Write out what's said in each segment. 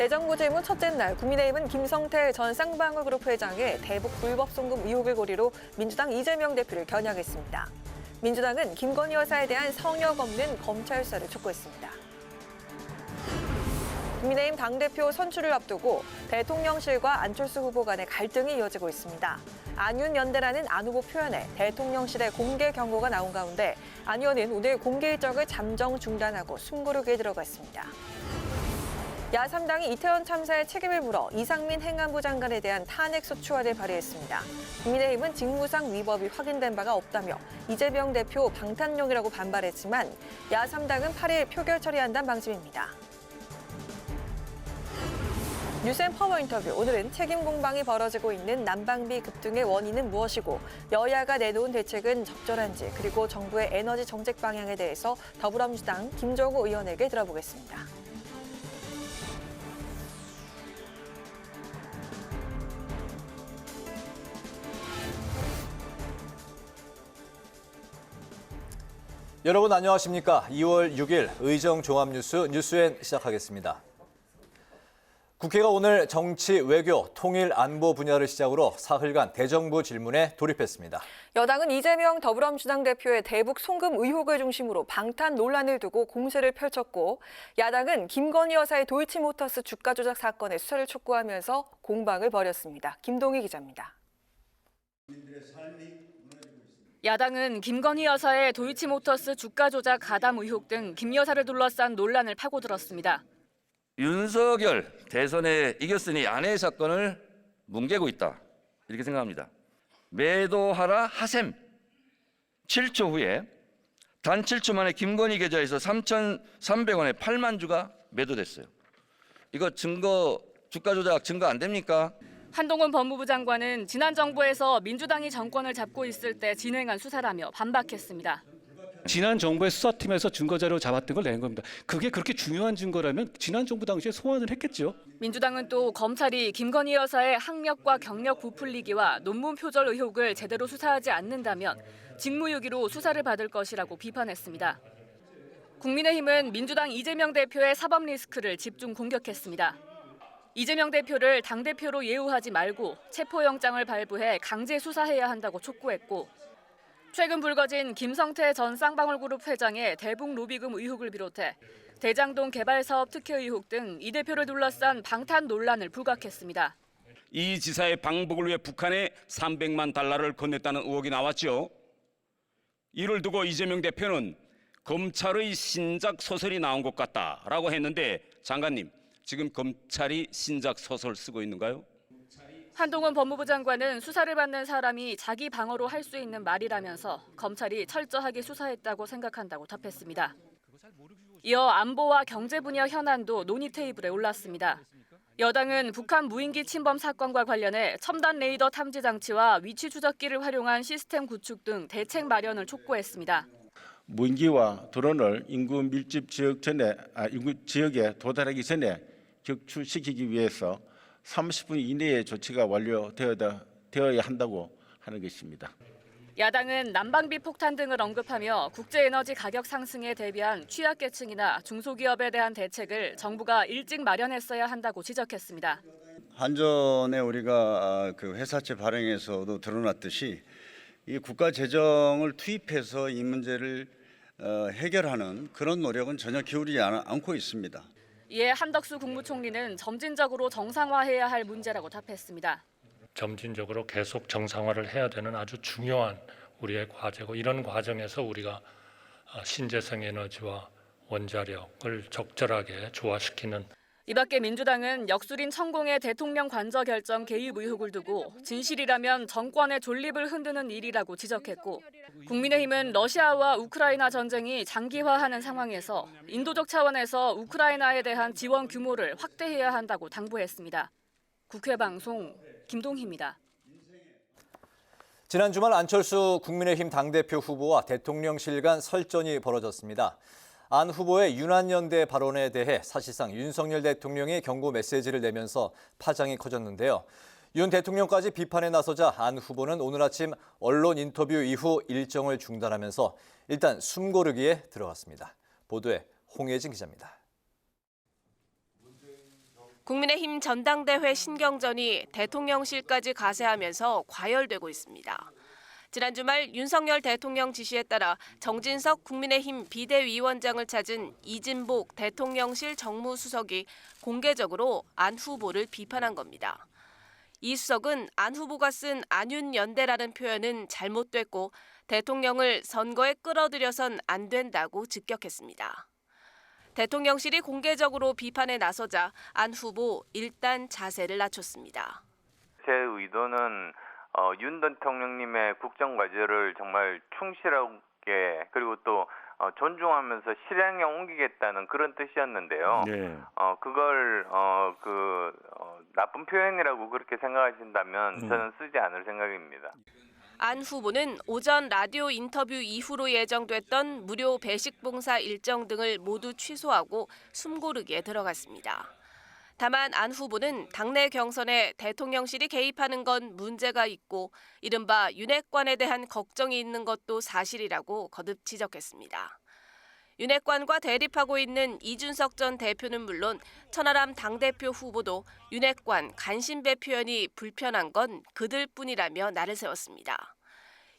대정부 질문 첫째 날 국민의힘은 김성태 전 쌍방울그룹 회장의 대북 불법 송금 의혹을 고리로 민주당 이재명 대표를 겨냥했습니다. 민주당은 김건희 여사에 대한 성역 없는 검찰 수사를 촉구했습니다. 국민의힘 당대표 선출을 앞두고 대통령실과 안철수 후보 간의 갈등이 이어지고 있습니다. 안윤 연대라는 안 후보 표현에 대통령실의 공개 경고가 나온 가운데 안 의원은 오늘 공개 일정을 잠정 중단하고 숨고르기에 들어갔습니다. 야3당이 이태원 참사의 책임을 물어 이상민 행안부 장관에 대한 탄핵소추안을 발의했습니다. 국민의힘은 직무상 위법이 확인된 바가 없다며 이재명 대표 방탄용이라고 반발했지만 야3당은 8일 표결 처리한다는 방침입니다. 뉴스앤 파워 인터뷰. 오늘은 책임 공방이 벌어지고 있는 난방비 급등의 원인은 무엇이고 여야가 내놓은 대책은 적절한지, 그리고 정부의 에너지 정책 방향에 대해서 더불어민주당 김종우 의원에게 들어보겠습니다. 여러분 안녕하십니까? 2월 6일 의정 종합뉴스 뉴스엔 시작하겠습니다. 국회가 오늘 정치, 외교, 통일, 안보 분야를 시작으로 사흘간 대정부 질문에 돌입했습니다. 여당은 이재명 더불어민주당 대표의 대북 송금 의혹을 중심으로 방탄 논란을 두고 공세를 펼쳤고, 야당은 김건희 여사의 도이치모터스 주가 조작 사건의 수사를 촉구하면서 공방을 벌였습니다. 김동희 기자입니다. 야당은 김건희 여사의 도이치모터스 주가 조작 가담 의혹 등 김 여사를 둘러싼 논란을 파고들었습니다. 윤석열 대선에 이겼으니 아내의 사건을 뭉개고 있다, 이렇게 생각합니다. 매도하라 하셈. 7초 후에 단 7초 만에 김건희 계좌에서 3,300원에 8만 주가 매도됐어요. 이거 증거, 주가 조작 증거 안 됩니까? 한동훈 법무부 장관은 지난 정부에서 민주당이 정권을 잡고 있을 때 진행한 수사라며 반박했습니다. 지난 정부의 수사팀에서 증거자료 잡았던 걸 낸 겁니다. 그게 그렇게 중요한 증거라면 지난 정부 당시에 소환을 했겠죠. 민주당은 또 검찰이 김건희 여사의 학력과 경력 부풀리기와 논문 표절 의혹을 제대로 수사하지 않는다면 직무유기로 수사를 받을 것이라고 비판했습니다. 국민의힘은 민주당 이재명 대표의 사법 리스크를 집중 공격했습니다. 이재명 대표를 당대표로 예우하지 말고 체포영장을 발부해 강제 수사해야 한다고 촉구했고, 최근 불거진 김성태 전 쌍방울그룹 회장의 대북 로비금 의혹을 비롯해 대장동 개발사업 특혜 의혹 등 이 대표를 둘러싼 방탄 논란을 부각했습니다. 이 지사의 방북을 위해 북한에 300만 달러를 건넸다는 의혹이 나왔죠. 이를 두고 이재명 대표는 검찰의 신작 소설이 나온 것 같다라고 했는데, 장관님, 지금 검찰이 신작 소설 쓰고 있는가요? 한동훈 법무부 장관은 수사를 받는 사람이 자기 방어로 할 수 있는 말이라면서 검찰이 철저하게 수사했다고 생각한다고 답했습니다. 이어 안보와 경제 분야 현안도 논의 테이블에 올랐습니다. 여당은 북한 무인기 침범 사건과 관련해 첨단 레이더 탐지 장치와 위치 추적기를 활용한 시스템 구축 등 대책 마련을 촉구했습니다. 무인기와 드론을 인구 밀집 지역에 도달하기 전에 격추시키기 위해서 30분 이내에 조치가 완료되어야 한다고 하는 것입니다. 야당은 난방비 폭탄 등을 언급하며 국제에너지 가격 상승에 대비한 취약계층이나 중소기업에 대한 대책을 정부가 일찍 마련했어야 한다고 지적했습니다. 한전에 우리가 그 회사채 발행에서도 드러났듯이 이 국가 재정을 투입해서 이 문제를 해결하는 그런 노력은 전혀 기울이지 않고 있습니다. 이에 한덕수 국무총리는 점진적으로 정상화해야 할 문제라고 답했습니다. 점진적으로 계속 정상화를 해야 되는 아주 중요한 우리의 과제고, 이런 과정에서 우리가 신재생 에너지와 원자력을 적절하게 조화시키는. 이 밖에 민주당은 역술인 천공의 대통령 관저 결정 개입 의혹을 두고 진실이라면 정권의 존립을 흔드는 일이라고 지적했고, 국민의힘은 러시아와 우크라이나 전쟁이 장기화하는 상황에서 인도적 차원에서 우크라이나에 대한 지원 규모를 확대해야 한다고 당부했습니다. 국회 방송 김동희입니다. 지난 주말 안철수 국민의힘 당대표 후보와 대통령실 간 설전이 벌어졌습니다. 안 후보의 유난연대 발언에 대해 사실상 윤석열 대통령이 경고 메시지를 내면서 파장이 커졌는데요. 윤 대통령까지 비판에 나서자 안 후보는 오늘 아침 언론 인터뷰 이후 일정을 중단하면서 일단 숨고르기에 들어갔습니다. 보도에 홍예진 기자입니다. 국민의힘 전당대회 신경전이 대통령실까지 가세하면서 과열되고 있습니다. 지난 주말 윤석열 대통령 지시에 따라 정진석 국민의힘 비대위원장을 찾은 이진복 대통령실 정무수석이 공개적으로 안 후보를 비판한 겁니다. 이 수석은 안 후보가 쓴 안윤연대라는 표현은 잘못됐고 대통령을 선거에 끌어들여선 안 된다고 직격했습니다. 대통령실이 공개적으로 비판에 나서자 안 후보 일단 자세를 낮췄습니다. 제 의도는 윤 대통령님의 국정 과제를 정말 충실하게 그리고 또 존중하면서 실행에 옮기겠다는 그런 뜻이었는데요. 네. 그걸 나쁜 표현이라고 그렇게 생각하신다면 저는 쓰지 않을 생각입니다. 안 후보는 오전 라디오 인터뷰 이후로 예정됐던 무료 배식 봉사 일정 등을 모두 취소하고 숨고르기에 들어갔습니다. 다만 안 후보는 당내 경선에 대통령실이 개입하는 건 문제가 있고 이른바 윤핵관에 대한 걱정이 있는 것도 사실이라고 거듭 지적했습니다. 윤핵관과 대립하고 있는 이준석 전 대표는 물론 천하람 당대표 후보도 윤핵관 간신배 표현이 불편한 건 그들뿐이라며 날을 세웠습니다.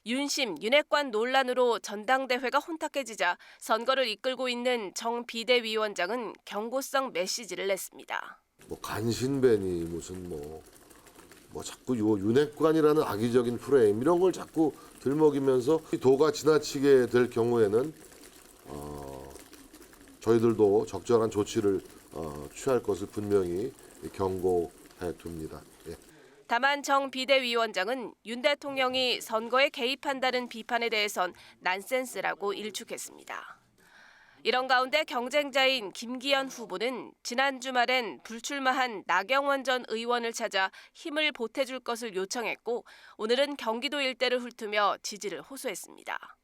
윤심, 윤핵관 논란으로 전당대회가 혼탁해지자 선거를 이끌고 있는 정 비대위원장은 경고성 메시지를 냈습니다. 간신배니 무슨 자꾸 요 윤핵관이라는 악의적인 프레임 이런 걸 자꾸 들먹이면서 도가 지나치게 될 경우에는 저희들도 적절한 조치를 취할 것을 분명히 경고해 둡니다. 예. 다만 정 비대위원장은 윤 대통령이 선거에 개입한다는 비판에 대해선 난센스라고 일축했습니다. 이런 가운데 경쟁자인 김기현 후보는 지난 주말엔 불출마한 나경원 전 의원을 찾아 힘을 보태줄 것을 요청했고 오늘은 경기도 일대를 훑으며 지지를 호소했습니다.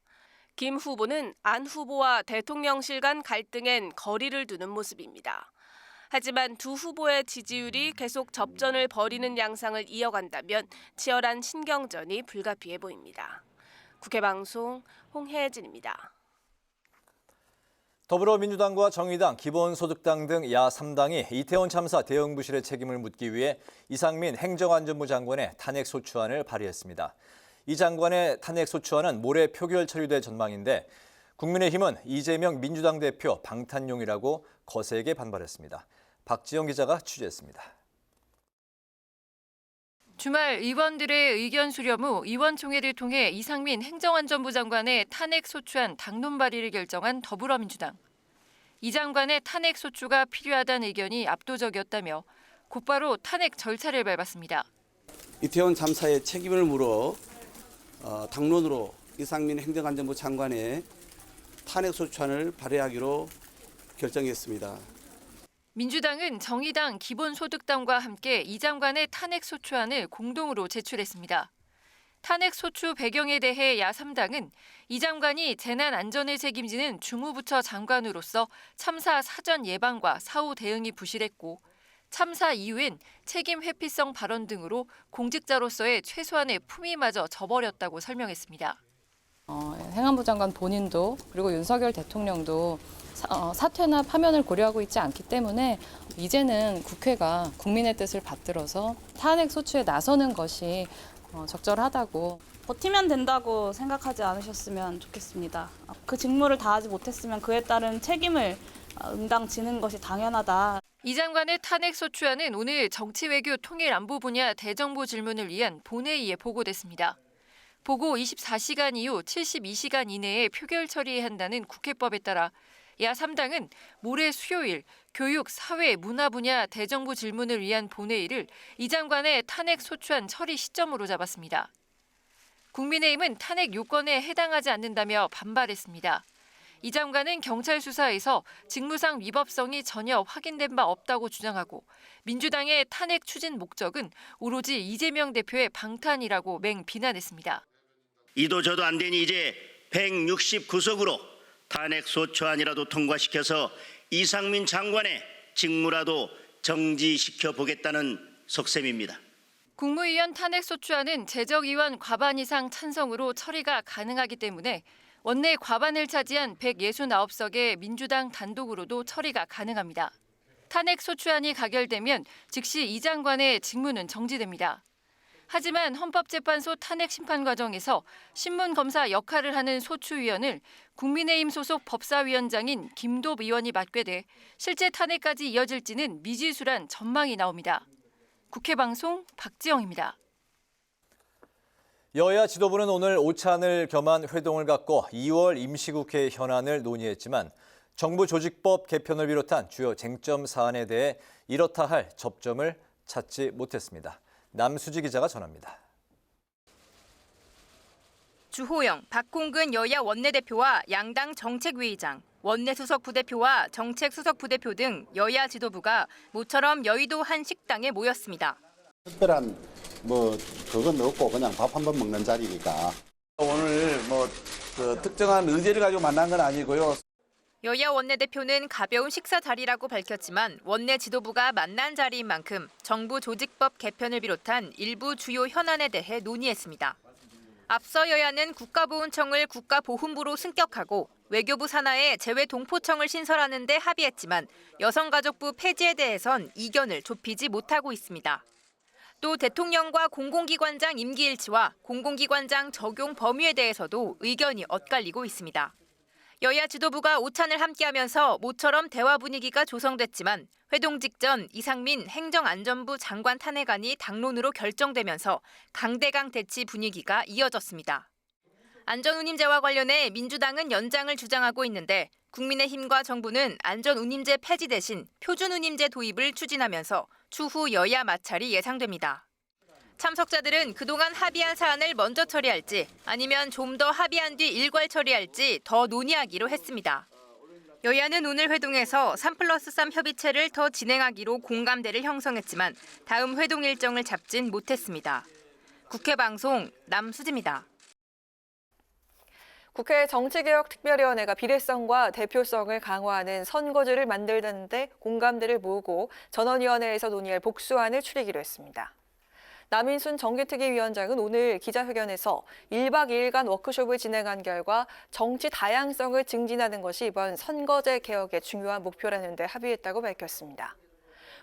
김 후보는 안 후보와 대통령실 간 갈등엔 거리를 두는 모습입니다. 하지만 두 후보의 지지율이 계속 접전을 벌이는 양상을 이어간다면 치열한 신경전이 불가피해 보입니다. 국회방송 홍혜진입니다. 더불어민주당과 정의당, 기본소득당 등 야 3당이 이태원 참사 대응 부실의 책임을 묻기 위해 이상민 행정안전부 장관의 탄핵소추안을 발의했습니다. 이 장관의 탄핵소추안은 모레 표결 처리될 전망인데 국민의힘은 이재명 민주당 대표 방탄용이라고 거세게 반발했습니다. 박지영 기자가 취재했습니다. 주말 의원들의 의견 수렴 후 의원총회를 통해 이상민 행정안전부 장관의 탄핵소추안 당론 발의를 결정한 더불어민주당. 이 장관의 탄핵소추가 필요하다는 의견이 압도적이었다며 곧바로 탄핵 절차를 밟았습니다. 이태원 참사의 책임을 물어 당론으로 이상민 행정안전부 장관의 탄핵소추안을 발의하기로 결정했습니다. 민주당은 정의당, 기본소득당과 함께 이 장관의 탄핵소추안을 공동으로 제출했습니다. 탄핵소추 배경에 대해 야 3당은 이 장관이 재난 안전을 책임지는 주무부처 장관으로서 참사 사전 예방과 사후 대응이 부실했고 참사 이후엔 책임 회피성 발언 등으로 공직자로서의 최소한의 품위마저 저버렸다고 설명했습니다. 행안부 장관 본인도 그리고 윤석열 대통령도 사퇴나 파면을 고려하고 있지 않기 때문에 이제는 국회가 국민의 뜻을 받들어서 탄핵 소추에 나서는 것이 적절하다고. 버티면 된다고 생각하지 않으셨으면 좋겠습니다. 그 직무를 다하지 못했으면 그에 따른 책임을 응당 지는 것이 당연하다. 이 장관의 탄핵소추안은 오늘 정치외교 통일안보 분야 대정부 질문을 위한 본회의에 보고됐습니다. 보고 24시간 이후 72시간 이내에 표결 처리해야 한다는 국회법에 따라 야 3당은 모레 수요일 교육, 사회, 문화 분야 대정부 질문을 위한 본회의를 이 장관의 탄핵소추안 처리 시점으로 잡았습니다. 국민의힘은 탄핵 요건에 해당하지 않는다며 반발했습니다. 이 장관은 경찰 수사에서 직무상 위법성이 전혀 확인된 바 없다고 주장하고 민주당의 탄핵 추진 목적은 오로지 이재명 대표의 방탄이라고 맹 비난했습니다. 이도 저도 안 되니 이제 169석으로 탄핵소추안이라도 통과시켜서 이상민 장관의 직무라도 정지시켜 보겠다는 속셈입니다. 국무위원 탄핵소추안은 재적의원 과반 이상 찬성으로 처리가 가능하기 때문에 원내 과반을 차지한 169석의 민주당 단독으로도 처리가 가능합니다. 탄핵 소추안이 가결되면 즉시 이 장관의 직무는 정지됩니다. 하지만 헌법재판소 탄핵 심판 과정에서 신문검사 역할을 하는 소추위원을 국민의힘 소속 법사위원장인 김도읍 의원이 맡게 돼 실제 탄핵까지 이어질지는 미지수란 전망이 나옵니다. 국회 방송 박지영입니다. 여야 지도부는 오늘 오찬을 겸한 회동을 갖고 2월 임시국회 현안을 논의했지만 정부 조직법 개편을 비롯한 주요 쟁점 사안에 대해 이렇다 할 접점을 찾지 못했습니다. 남수지 기자가 전합니다. 주호영, 박홍근 여야 원내대표와 양당 정책위의장, 원내수석 부대표와 정책수석 부대표 등 여야 지도부가 모처럼 여의도 한 식당에 모였습니다. 특별한 그건 없고 그냥 밥 한 번 먹는 자리니까. 오늘 특정한 의제를 가지고 만난 건 아니고요. 여야 원내대표는 가벼운 식사 자리라고 밝혔지만 원내 지도부가 만난 자리인 만큼 정부 조직법 개편을 비롯한 일부 주요 현안에 대해 논의했습니다. 앞서 여야는 국가보훈청을 국가보훈부로 승격하고 외교부 산하에 재외동포청을 신설하는 데 합의했지만 여성가족부 폐지에 대해선 이견을 좁히지 못하고 있습니다. 또 대통령과 공공기관장 임기일치와 공공기관장 적용 범위에 대해서도 의견이 엇갈리고 있습니다. 여야 지도부가 오찬을 함께하면서 모처럼 대화 분위기가 조성됐지만 회동 직전 이상민 행정안전부 장관 탄핵안이 당론으로 결정되면서 강대강 대치 분위기가 이어졌습니다. 안전운임제와 관련해 민주당은 연장을 주장하고 있는데 국민의힘과 정부는 안전운임제 폐지 대신 표준운임제 도입을 추진하면서 추후 여야 마찰이 예상됩니다. 참석자들은 그동안 합의한 사안을 먼저 처리할지 아니면 좀 더 합의한 뒤 일괄 처리할지 더 논의하기로 했습니다. 여야는 오늘 회동에서 3+3 협의체를 더 진행하기로 공감대를 형성했지만 다음 회동 일정을 잡진 못했습니다. 국회 방송 남수지입니다. 국회 정치개혁특별위원회가 비례성과 대표성을 강화하는 선거제를 만들는 데 공감대를 모으고 전원위원회에서 논의할 복수안을 추리기로 했습니다. 남인순 정기특위위원장은 오늘 기자회견에서 1박 2일간 워크숍을 진행한 결과 정치 다양성을 증진하는 것이 이번 선거제 개혁의 중요한 목표라는 데 합의했다고 밝혔습니다.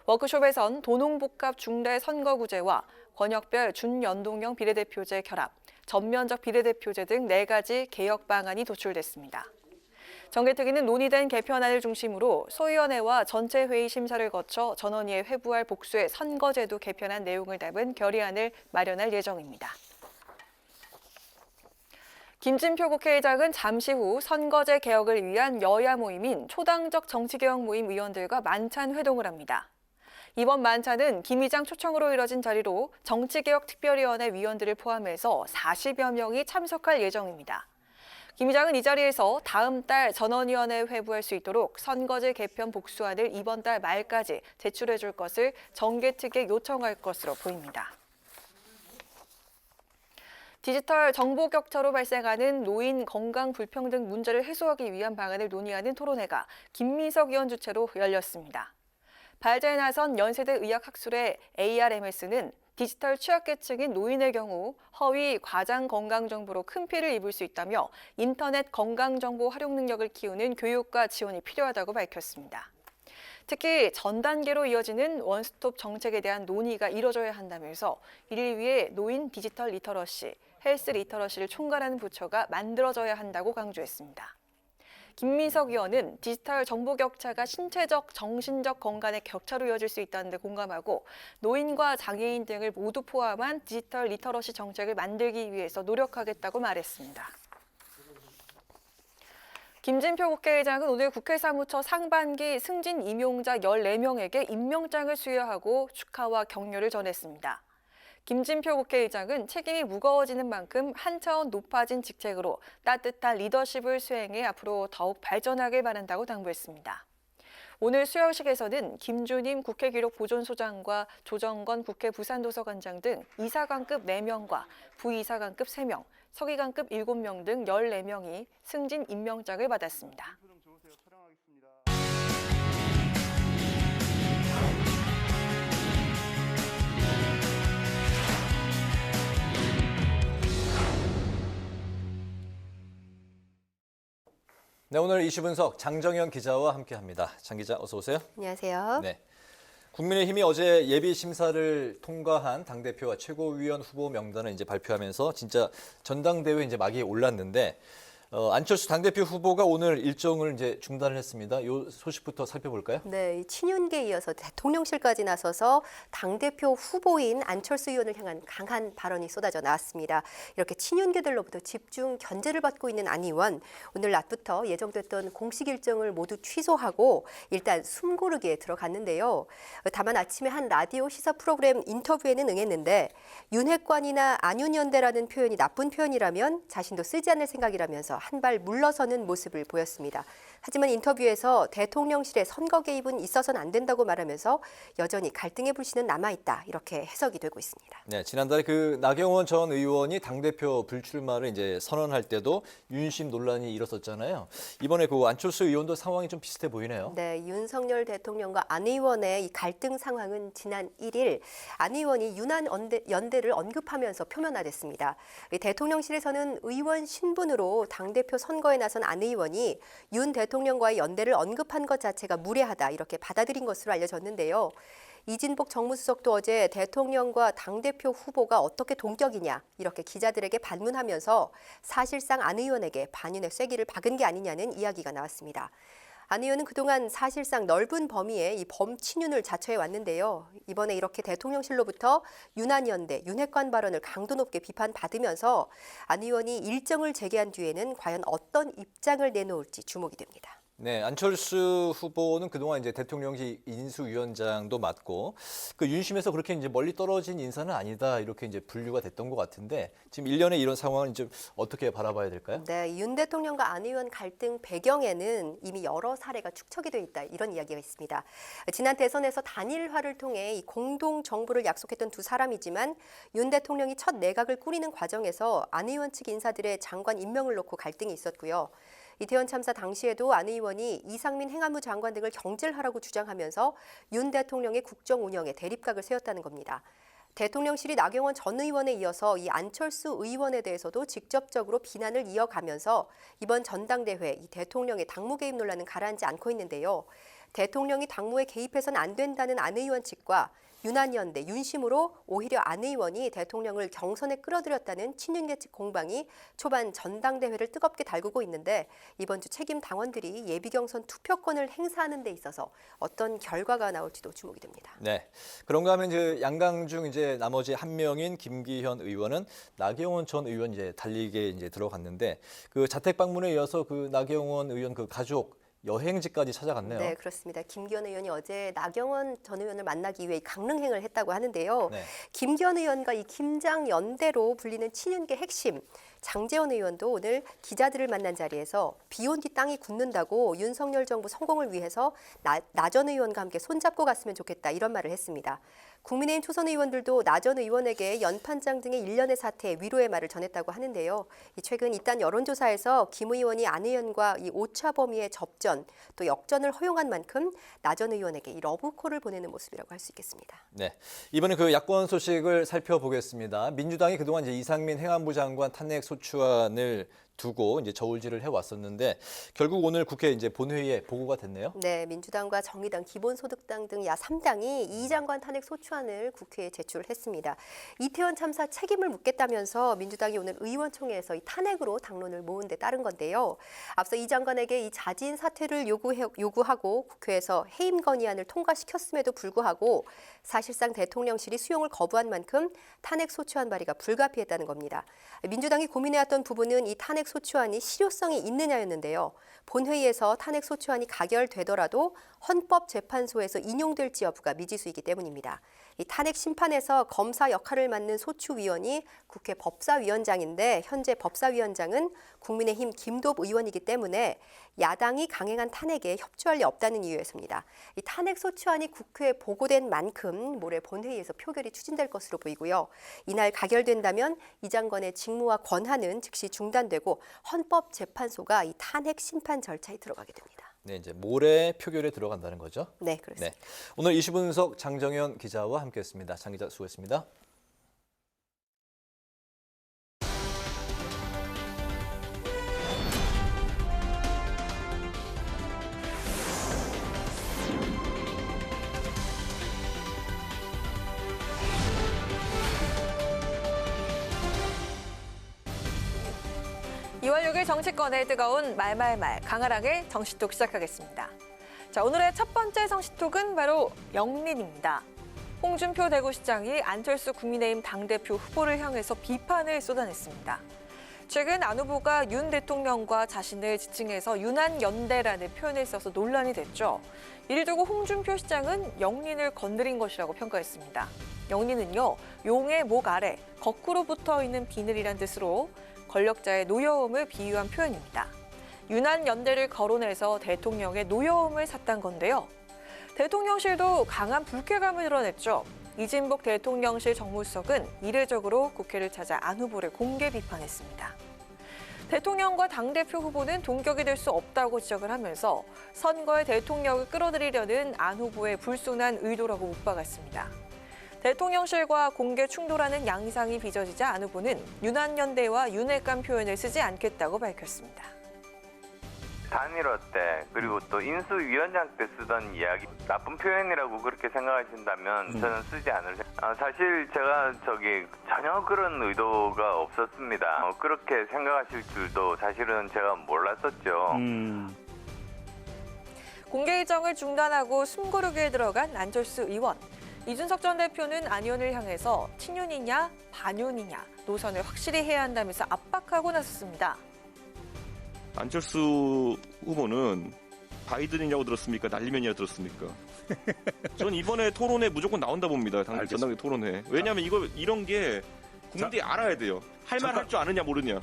워크숍에선 도농복합 중대 선거구제와 권역별 준연동형 비례대표제 결합, 전면적 비례대표제 등 4가지 개혁 방안이 도출됐습니다. 정개특위는 논의된 개편안을 중심으로 소위원회와 전체 회의 심사를 거쳐 전원위에 회부할 복수의 선거제도 개편안 내용을 담은 결의안을 마련할 예정입니다. 김진표 국회의장은 잠시 후 선거제 개혁을 위한 여야 모임인 초당적 정치개혁 모임 위원들과 만찬 회동을 합니다. 이번 만찬은 김 의장 초청으로 이뤄진 자리로 정치개혁특별위원회 위원들을 포함해서 40여 명이 참석할 예정입니다. 김 의장은 이 자리에서 다음 달 전원위원회에 회부할 수 있도록 선거제 개편 복수안을 이번 달 말까지 제출해 줄 것을 정개특위에 요청할 것으로 보입니다. 디지털 정보 격차로 발생하는 노인 건강 불평등 문제를 해소하기 위한 방안을 논의하는 토론회가 김민석 의원 주최로 열렸습니다. 발제에 나선 연세대 의학학술회 ARMS는 디지털 취약계층인 노인의 경우 허위 과장 건강정보로 큰 피해를 입을 수 있다며 인터넷 건강정보 활용 능력을 키우는 교육과 지원이 필요하다고 밝혔습니다. 특히 전 단계로 이어지는 원스톱 정책에 대한 논의가 이뤄져야 한다면서 이를 위해 노인 디지털 리터러시, 헬스 리터러시를 총괄하는 부처가 만들어져야 한다고 강조했습니다. 김민석 의원은 디지털 정보 격차가 신체적, 정신적 건강의 격차로 이어질 수 있다는 데 공감하고 노인과 장애인 등을 모두 포함한 디지털 리터러시 정책을 만들기 위해서 노력하겠다고 말했습니다. 김진표 국회의장은 오늘 국회 사무처 상반기 승진 임용자 14명에게 임명장을 수여하고 축하와 격려를 전했습니다. 김진표 국회의장은 책임이 무거워지는 만큼 한 차원 높아진 직책으로 따뜻한 리더십을 수행해 앞으로 더욱 발전하길 바란다고 당부했습니다. 오늘 수여식에서는 김주님 국회기록보존소장과 조정건 국회 부산도서관장 등 이사관급 4명과 부이사관급 3명, 서기관급 7명 등 14명이 승진 임명장을 받았습니다. 네, 오늘 이슈 분석 장정현 기자와 함께합니다. 장 기자, 어서 오세요. 안녕하세요. 네. 국민의힘이 어제 예비 심사를 통과한 당대표와 최고위원 후보 명단을 이제 발표하면서 진짜 전당대회 이제 막이 올랐는데 안철수 당대표 후보가 오늘 일정을 이제 중단을 했습니다. 이 소식부터 살펴볼까요? 네, 친윤계에 이어서 대통령실까지 나서서 당대표 후보인 안철수 의원을 향한 강한 발언이 쏟아져 나왔습니다. 이렇게 친윤계들로부터 집중 견제를 받고 있는 안 의원, 오늘 낮부터 예정됐던 공식 일정을 모두 취소하고 일단 숨고르기에 들어갔는데요. 다만 아침에 한 라디오 시사 프로그램 인터뷰에는 응했는데 윤핵관이나 안윤연대라는 표현이 나쁜 표현이라면 자신도 쓰지 않을 생각이라면서 한 발 물러서는 모습을 보였습니다. 하지만 인터뷰에서 대통령실의 선거 개입은 있어서는 안 된다고 말하면서 여전히 갈등의 불씨는 남아있다 이렇게 해석이 되고 있습니다. 네, 지난달에 그 나경원 전 의원이 당대표 불출마를 이제 선언할 때도 윤심 논란이 일었었잖아요. 이번에 그 안철수 의원도 상황이 좀 비슷해 보이네요. 네, 윤석열 대통령과 안 의원의 이 갈등 상황은 지난 1일 안 의원이 윤안 연대를 언급하면서 표면화됐습니다. 대통령실에서는 의원 신분으로 당대표 선거에 나선 안 의원이 윤 대통령과의 연대를 언급한 것 자체가 무례하다 이렇게 받아들인 것으로 알려졌는데요. 이진복 정무수석도 어제 대통령과 당대표 후보가 어떻게 동격이냐 이렇게 기자들에게 반문하면서 사실상 안 의원에게 반윤의 쐐기를 박은 게 아니냐는 이야기가 나왔습니다. 안 의원은 그동안 사실상 넓은 범위의 이 범친윤을 자처해 왔는데요. 이번에 이렇게 대통령실로부터 윤안연대, 윤핵관 발언을 강도 높게 비판받으면서 안 의원이 일정을 재개한 뒤에는 과연 어떤 입장을 내놓을지 주목이 됩니다. 네, 안철수 후보는 그동안 이제 대통령실 인수위원장도 맡고 그 윤심에서 그렇게 이제 멀리 떨어진 인사는 아니다 이렇게 이제 분류가 됐던 것 같은데 지금 일련의 이런 상황은 좀 어떻게 바라봐야 될까요? 네, 윤 대통령과 안 의원 갈등 배경에는 이미 여러 사례가 축적이 돼 있다 이런 이야기가 있습니다. 지난 대선에서 단일화를 통해 이 공동 정부를 약속했던 두 사람이지만 윤 대통령이 첫 내각을 꾸리는 과정에서 안 의원 측 인사들의 장관 임명을 놓고 갈등이 있었고요. 이태원 참사 당시에도 안 의원이 이상민 행안부 장관 등을 경질하라고 주장하면서 윤 대통령의 국정 운영에 대립각을 세웠다는 겁니다. 대통령실이 나경원 전 의원에 이어서 이 안철수 의원에 대해서도 직접적으로 비난을 이어가면서 이번 전당대회 이 대통령의 당무 개입 논란은 가라앉지 않고 있는데요. 대통령이 당무에 개입해서는 안 된다는 안 의원 측과 윤안연대, 윤심으로 오히려 안 의원이 대통령을 경선에 끌어들였다는 친윤계 측 공방이 초반 전당대회를 뜨겁게 달구고 있는데 이번 주 책임 당원들이 예비경선 투표권을 행사하는 데 있어서 어떤 결과가 나올지도 주목이 됩니다. 네, 그런가 하면 이제 양강 중 이제 나머지 한 명인 김기현 의원은 나경원 전 의원 이제 달리기에 이제 들어갔는데 그 자택 방문에 이어서 그 나경원 의원 그 가족 여행지까지 찾아갔네요. 네, 그렇습니다. 김기현 의원이 어제 나경원 전 의원을 만나기 위해 강릉행을 했다고 하는데요. 네. 김기현 의원과 이 김장연대로 불리는 친윤계 핵심 장제원 의원도 오늘 기자들을 만난 자리에서 비온 뒤 땅이 굳는다고 윤석열 정부 성공을 위해서 나 전 의원과 함께 손잡고 갔으면 좋겠다 이런 말을 했습니다. 국민의힘 초선 의원들도 나 전 의원에게 연판장 등의 일련의 사태에 위로의 말을 전했다고 하는데요. 최근 이딴 여론조사에서 김 의원이 안 의원과 이 오차 범위의 접전 또 역전을 허용한 만큼 나 전 의원에게 이 러브콜을 보내는 모습이라고 할 수 있겠습니다. 네, 이번에 그 야권 소식을 살펴보겠습니다. 민주당이 그동안 이제 이상민 행안부 장관 탄핵 소추안을 두고 이제 저울질을 해왔었는데 결국 오늘 국회 이제 본회의에 보고가 됐네요. 네, 민주당과 정의당, 기본소득당 등 야 3당이 이 장관 탄핵 소추안을 국회에 제출을 했습니다. 이태원 참사 책임을 묻겠다면서 민주당이 오늘 의원총회에서 이 탄핵으로 당론을 모은 데 따른 건데요. 앞서 이 장관에게 이 자진 사퇴를 요구하고 국회에서 해임 건의안을 통과시켰음에도 불구하고 사실상 대통령실이 수용을 거부한 만큼 탄핵 소추안 발의가 불가피했다는 겁니다. 민주당이 고민해왔던 부분은 이 탄핵 소추안이 실효성이 있느냐였는데요. 본회의에서 탄핵 소추안이 가결되더라도 헌법재판소에서 인용될지 여부가 미지수이기 때문입니다. 이 탄핵 심판에서 검사 역할을 맡는 소추위원이 국회 법사위원장인데 현재 법사위원장은 국민의힘 김도읍 의원이기 때문에 야당이 강행한 탄핵에 협조할 리 없다는 이유에서입니다. 이 탄핵 소추안이 국회에 보고된 만큼 모레 본회의에서 표결이 추진될 것으로 보이고요. 이날 가결된다면 이 장관의 직무와 권한은 즉시 중단되고 헌법재판소가 이 탄핵 심판 절차에 들어가게 됩니다. 네, 이제 모레 표결에 들어간다는 거죠. 네, 그렇습니다. 네, 오늘 이슈 분석 장정현 기자와 함께했습니다. 장 기자 수고했습니다. 2월 6일 정치권의 뜨거운 말말말 강하랑의 정치톡 시작하겠습니다. 자, 오늘의 첫 번째 정치톡은 바로 영린입니다. 홍준표 대구시장이 안철수 국민의힘 당대표 후보를 향해서 비판을 쏟아냈습니다. 최근 안 후보가 윤 대통령과 자신을 지칭해서 윤한연대라는 표현을 써서 논란이 됐죠. 이를 두고 홍준표 시장은 영린을 건드린 것이라고 평가했습니다. 영린은요, 용의 목 아래 거꾸로 붙어있는 비늘이란 뜻으로 권력자의 노여움을 비유한 표현입니다. 윤한연대를 거론해서 대통령의 노여움을 샀단 건데요. 대통령실도 강한 불쾌감을 드러냈죠. 이진복 대통령실 정무수석은 이례적으로 국회를 찾아 안 후보를 공개 비판했습니다. 대통령과 당대표 후보는 동격이 될 수 없다고 지적을 하면서 선거에 대통령을 끌어들이려는 안 후보의 불순한 의도라고 못 박았습니다. 대통령실과 공개 충돌하는 양상이 빚어지자 안 후보는 윤한연대와 윤핵관 표현을 쓰지 않겠다고 밝혔습니다. 단일화 때 그리고 또 인수위원장 때 쓰던 이야기 나쁜 표현이라고 그렇게 생각하신다면 저는 쓰지 않을 사실 제가 전혀 그런 의도가 없었습니다. 그렇게 생각하실 줄도 사실은 제가 몰랐었죠. 공개 일정을 중단하고 숨고르기에 들어간 안철수 의원. 이준석 전 대표는 안 의원을 향해서 친윤이냐 반윤이냐 노선을 확실히 해야 한다면서 압박하고 나섰습니다. 안철수 후보는 바이든이냐고 들었습니까? 날리면이라고 들었습니까? 전 이번에 토론회 무조건 나온다 봅니다. 전당대 토론회. 왜냐하면 이런 게 국민들이 알아야 돼요. 할 말 할 줄 아느냐 모르냐.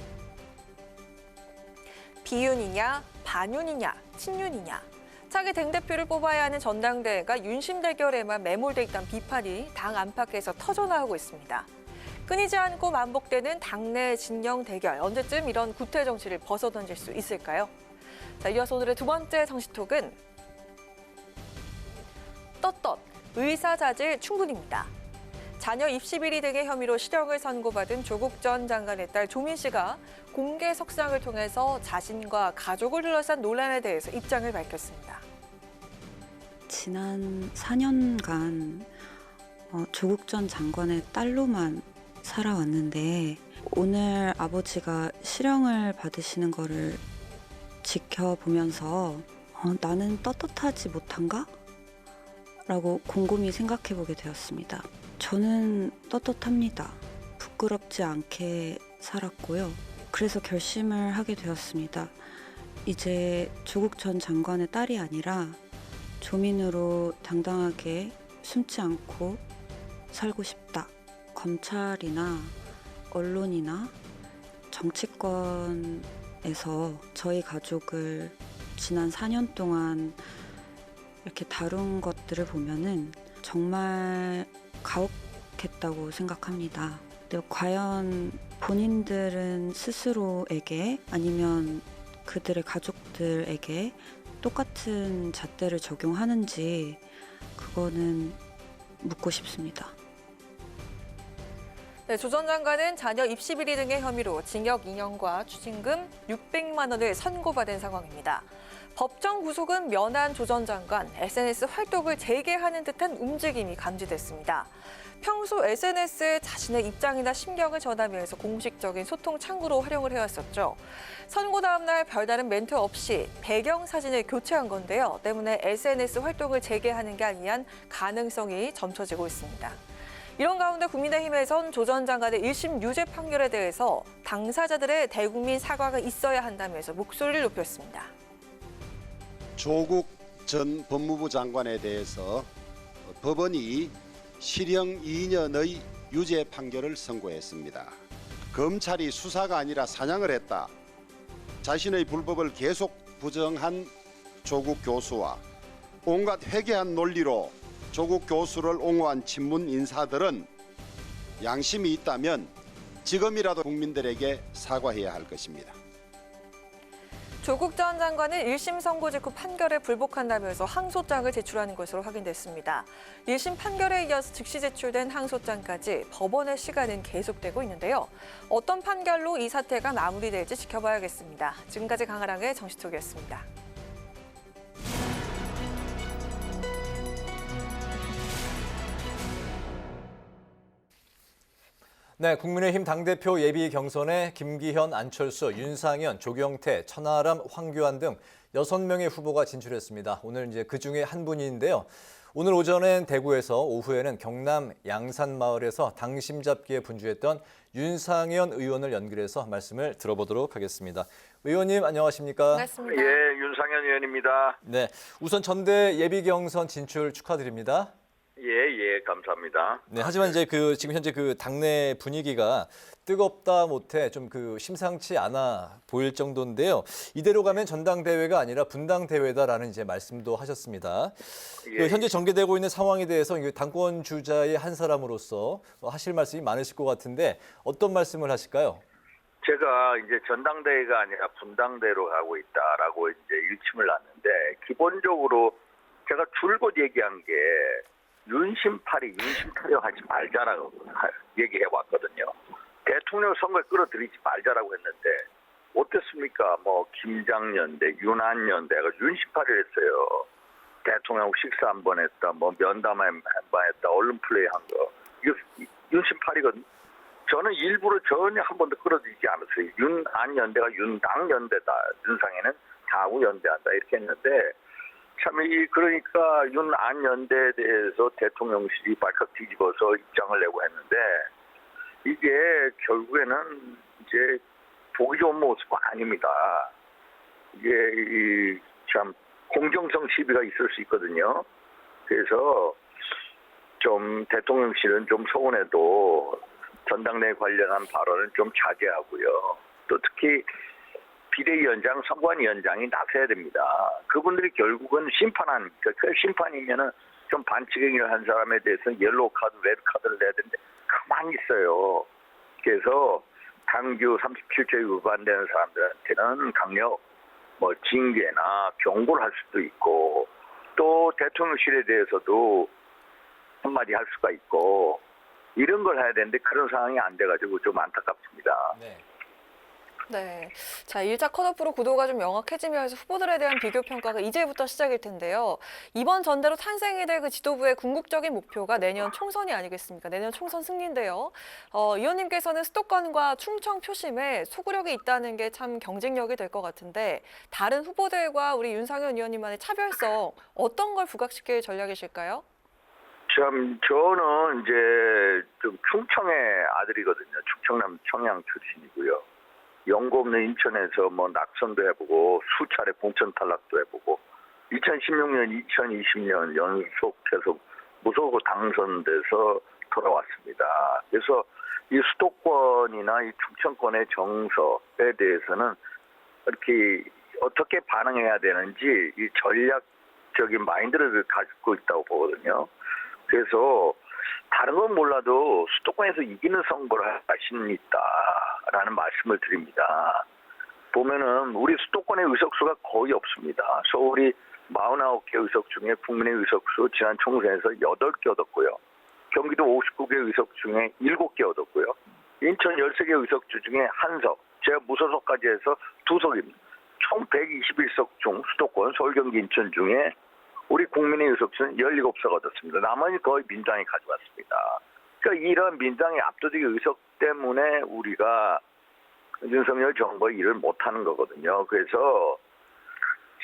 비윤이냐 반윤이냐 친윤이냐. 차기 당대표를 뽑아야 하는 전당대회가 윤심 대결에만 매몰돼 있다는 비판이 당 안팎에서 터져나오고 있습니다. 끊이지 않고 반복되는 당내 진영 대결, 언제쯤 이런 구태 정치를 벗어던질 수 있을까요? 자, 이어서 오늘의 두 번째 정치톡은 떳떳 의사자질 충분입니다. 자녀 입시 비리 등의 혐의로 실형을 선고받은 조국 전 장관의 딸 조민 씨가 공개 석상을 통해서 자신과 가족을 둘러싼 논란에 대해서 입장을 밝혔습니다. 지난 4년간 조국 전 장관의 딸로만 살아왔는데 오늘 아버지가 실형을 받으시는 거를 지켜보면서 나는 떳떳하지 못한가? 라고 곰곰이 생각해보게 되었습니다. 저는 떳떳합니다. 부끄럽지 않게 살았고요. 그래서 결심을 하게 되었습니다. 이제 조국 전 장관의 딸이 아니라 조민으로 당당하게 숨지 않고 살고 싶다. 검찰이나 언론이나 정치권에서 저희 가족을 지난 4년 동안 이렇게 다룬 것들을 보면은 정말 가혹했다고 생각합니다. 근데 과연 본인들은 스스로에게 아니면 그들의 가족들에게 똑같은 잣대를 적용하는지 그거는 묻고 싶습니다. 네, 조 전 장관은 자녀 입시 비리 등의 혐의로 징역 2년과 추징금 600만 원을 선고받은 상황입니다. 법정 구속은 면한 조 전 장관, SNS 활동을 재개하는 듯한 움직임이 감지됐습니다. 평소 SNS에 자신의 입장이나 심경을 전하면서 공식적인 소통 창구로 활용을 해왔었죠. 선고 다음 날 별다른 멘트 없이 배경 사진을 교체한 건데요. 때문에 SNS 활동을 재개하는 게 아니한 가능성이 점쳐지고 있습니다. 이런 가운데 국민의힘에선 조 전 장관의 1심 유죄 판결에 대해서 당사자들의 대국민 사과가 있어야 한다면서 목소리를 높였습니다. 조국 전 법무부 장관에 대해서 법원이 실형 2년의 유죄 판결을 선고했습니다. 검찰이 수사가 아니라 사냥을 했다. 자신의 불법을 계속 부정한 조국 교수와 온갖 회개한 논리로 조국 교수를 옹호한 친문 인사들은 양심이 있다면 지금이라도 국민들에게 사과해야 할 것입니다. 조국 전 장관은 1심 선고 직후 판결에 불복한다면서 항소장을 제출하는 것으로 확인됐습니다. 1심 판결에 이어서 즉시 제출된 항소장까지 법원의 시간은 계속되고 있는데요. 어떤 판결로 이 사태가 마무리될지 지켜봐야겠습니다. 지금까지 강하랑의 정치톡이었습니다. 네, 국민의힘 당대표 예비 경선에 김기현, 안철수, 윤상현, 조경태, 천하람, 황교안 등 6명의 후보가 진출했습니다. 오늘 이제 그중에 한 분인데요. 오늘 오전엔 대구에서, 오후에는 경남 양산마을에서 당심 잡기에 분주했던 윤상현 의원을 연결해서 말씀을 들어보도록 하겠습니다. 의원님 안녕하십니까? 반갑습니다. 예, 윤상현 의원입니다. 네, 우선 전대 예비 경선 진출 축하드립니다. 예, 감사합니다. 네, 하지만 이제 지금 현재 당내 분위기가 뜨겁다 못해 좀 심상치 않아 보일 정도인데요. 이대로 가면 전당대회가 아니라 분당대회다라는 이제 말씀도 하셨습니다. 예. 현재 전개되고 있는 상황에 대해서 당권 주자의 한 사람으로서 하실 말씀이 많으실 것 같은데 어떤 말씀을 하실까요? 제가 이제 전당대회가 아니라 분당대회로 가고 있다라고 이제 일침을 놨는데, 기본적으로 제가 줄곧 얘기한 게 윤심타령 하지 말자라고 얘기해 왔거든요. 대통령 선거에 끌어들이지 말자라고 했는데 어땠습니까? 김장연대, 윤한연대가 윤심파를 했어요. 대통령 식사 한 번 했다, 면담 한 번 했다, 언론 플레이 한 거. 이거 윤심파리거든요. 저는 일부러 전혀 한 번도 끌어들이지 않았어요. 윤한연대가 윤당연대다. 윤상에는 다하고 연대한다. 이렇게 했는데, 그러니까 윤안연대에 대해서 대통령실이 발칵 뒤집어서 입장을 내고 했는데, 이게 결국에는 이제 보기 좋은 모습은 아닙니다. 이게 참 공정성 시비가 있을 수 있거든요. 그래서 좀 대통령실은 좀 서운해도 전당대회 관련한 발언은 좀 자제하고요. 또 특히 비대위원장, 선관위원장이 나서야 됩니다. 그분들이 결국은 심판이면은 좀 반칙행위를 한 사람에 대해서는 옐로우 카드, 레드 카드를 내야 되는데 가만히 있어요. 그래서 당규 37조에 위반되는 사람들한테는 강력 징계나 경고를 할 수도 있고, 또 대통령실에 대해서도 한마디 할 수가 있고, 이런 걸 해야 되는데 그런 상황이 안 돼가지고 좀 안타깝습니다. 네. 자, 1차 컷오프로 구도가 좀 명확해지면서 후보들에 대한 비교 평가가 이제부터 시작일 텐데요. 이번 전대로 탄생이 될 지도부의 궁극적인 목표가 내년 총선이 아니겠습니까? 내년 총선 승리인데요. 의원님께서는 수도권과 충청 표심에 소구력이 있다는 게 참 경쟁력이 될 것 같은데, 다른 후보들과 우리 윤상현 의원님만의 차별성, 어떤 걸 부각시킬 전략이실까요? 저는 이제 좀 충청의 아들이거든요. 충청남 청양 출신이고요. 연고 없는 인천에서 낙선도 해보고 수차례 공천 탈락도 해보고 2016년, 2020년 연속해서 무소속 당선돼서 돌아왔습니다. 그래서 이 수도권이나 이 충청권의 정서에 대해서는 이렇게 어떻게 반응해야 되는지 이 전략적인 마인드를 가지고 있다고 보거든요. 그래서 다른 건 몰라도 수도권에서 이기는 선거를 할 자신이 있다라는 말씀을 드립니다. 보면은 우리 수도권의 의석수가 거의 없습니다. 서울이 49개 의석 중에 국민의 의석수 지난 총선에서 8개 얻었고요. 경기도 59개 의석 중에 7개 얻었고요. 인천 13개 의석주 중에 1석, 제가 무소속까지 해서 2석입니다. 총 121석 중 수도권, 서울, 경기, 인천 중에 우리 국민의 의석수는 17석 얻었습니다. 나머지 거의 민당이 가져갔습니다. 그러니까 이런 민당의 압도적인 의석 때문에 우리가 윤석열 정부의 일을 못하는 거거든요. 그래서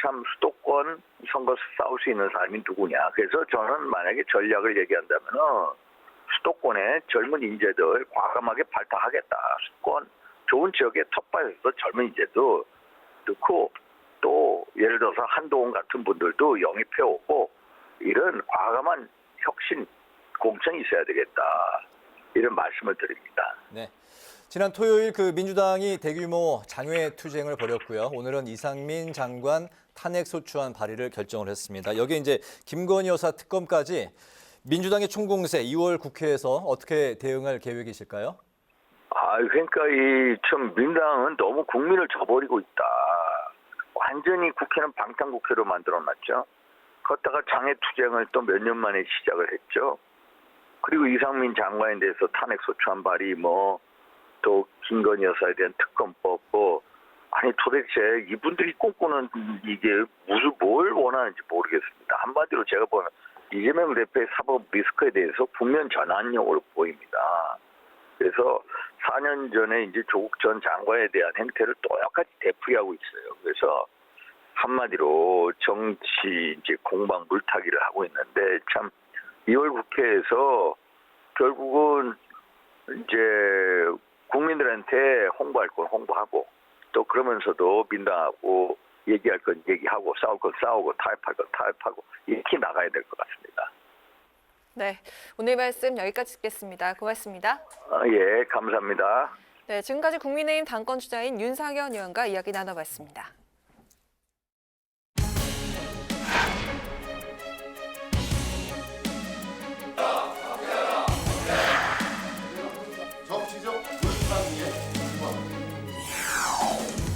참 수도권 선거에서 싸울 수 있는 사람이 누구냐. 그래서 저는 만약에 전략을 얘기한다면 수도권의 젊은 인재들 과감하게 발탁하겠다. 수도권 좋은 지역의 텃밭에서 젊은 인재도 넣고, 또 예를 들어서 한동훈 같은 분들도 영입해오고, 이런 과감한 혁신 공천이 있어야 되겠다. 이런 말씀을 드립니다. 네. 지난 토요일 민주당이 대규모 장외 투쟁을 벌였고요. 오늘은 이상민 장관 탄핵소추안 발의를 결정을 했습니다. 여기에 이제 김건희 여사 특검까지 민주당의 총공세 2월 국회에서 어떻게 대응할 계획이실까요? 그러니까 참 민당은 너무 국민을 저버리고 있다. 완전히 국회는 방탄국회로 만들어놨죠. 걷다가 장애 투쟁을 또 몇 년 만에 시작을 했죠. 그리고 이상민 장관에 대해서 탄핵소추안 발의, 또 김건희 여사에 대한 특검법, 아니 도대체 이분들이 꿈꾸는 이게 뭘 원하는지 모르겠습니다. 한마디로 제가 보면 이재명 대표의 사법 리스크에 대해서 국면 전환용으로 보입니다. 그래서 4년 전에 이제 조국 전 장관에 대한 행태를 똑같이 되풀이하고 있어요. 그래서 한마디로 정치 이제 공방 물타기를 하고 있는데 참 2월 국회에서 결국은 이제 국민들한테 홍보할 건 홍보하고 또 그러면서도 민당하고 얘기할 건 얘기하고 싸울 건 싸우고 타협할 건 타협하고 이렇게 나가야 될 것 같습니다. 네, 오늘 말씀 여기까지 듣겠습니다. 고맙습니다. 예, 감사합니다. 네, 지금까지 국민의힘 당권 주자인 윤상현 의원과 이야기 나눠봤습니다.